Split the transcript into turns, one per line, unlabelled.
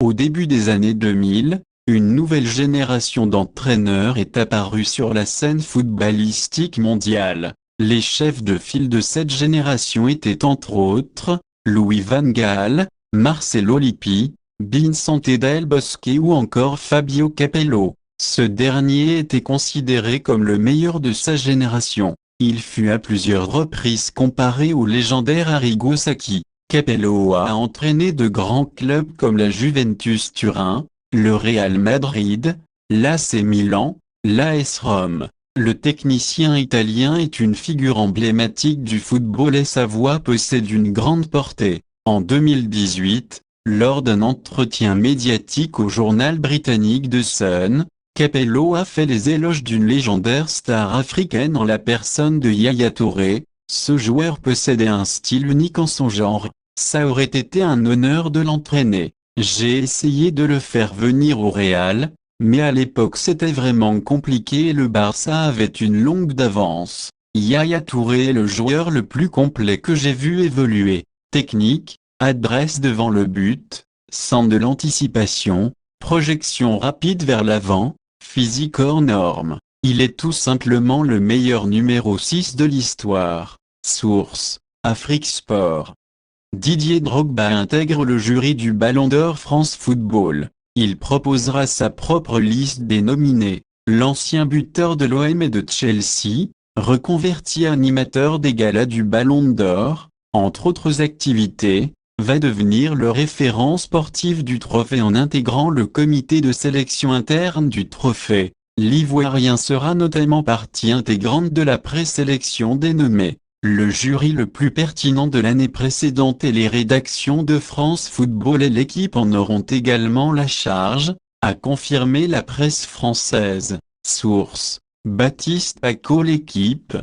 Au début des années 2000, une nouvelle génération d'entraîneurs est apparue sur la scène footballistique mondiale. Les chefs de file de cette génération étaient entre autres, Louis van Gaal, Marcelo Lippi, Vicente Del Bosque ou encore Fabio Capello. Ce dernier était considéré comme le meilleur de sa génération. Il fut à plusieurs reprises comparé au légendaire Arrigo Sacchi. Capello a entraîné de grands clubs comme la Juventus Turin, le Real Madrid, l'AC Milan, l'AS Rome. Le technicien italien est une figure emblématique du football et sa voix possède une grande portée. En 2018, lors d'un entretien médiatique au journal britannique The Sun, Capello a fait les éloges d'une légendaire star africaine en la personne de Yaya Touré. Ce joueur possédait un style unique en son genre. Ça aurait été un honneur de l'entraîner. J'ai essayé de le faire venir au Real, mais à l'époque c'était vraiment compliqué et le Barça avait une longue d'avance. Yaya Touré est le joueur le plus complet que j'ai vu évoluer. Technique, adresse devant le but, sens de l'anticipation, projection rapide vers l'avant, physique hors norme. Il est tout simplement le meilleur numéro 6 de l'histoire. Source, Afrique Sport. Didier Drogba intègre le jury du Ballon d'Or France Football. Il proposera sa propre liste des nominés. L'ancien buteur de l'OM et de Chelsea, reconverti animateur des galas du Ballon d'Or, entre autres activités, va devenir le référent sportif du trophée en intégrant le comité de sélection interne du trophée. L'Ivoirien sera notamment partie intégrante de la présélection dénommée le jury le plus pertinent de l'année précédente et les rédactions de France Football et l'équipe en auront également la charge, a confirmé la presse française. Source, Baptiste Pacaud. L'équipe.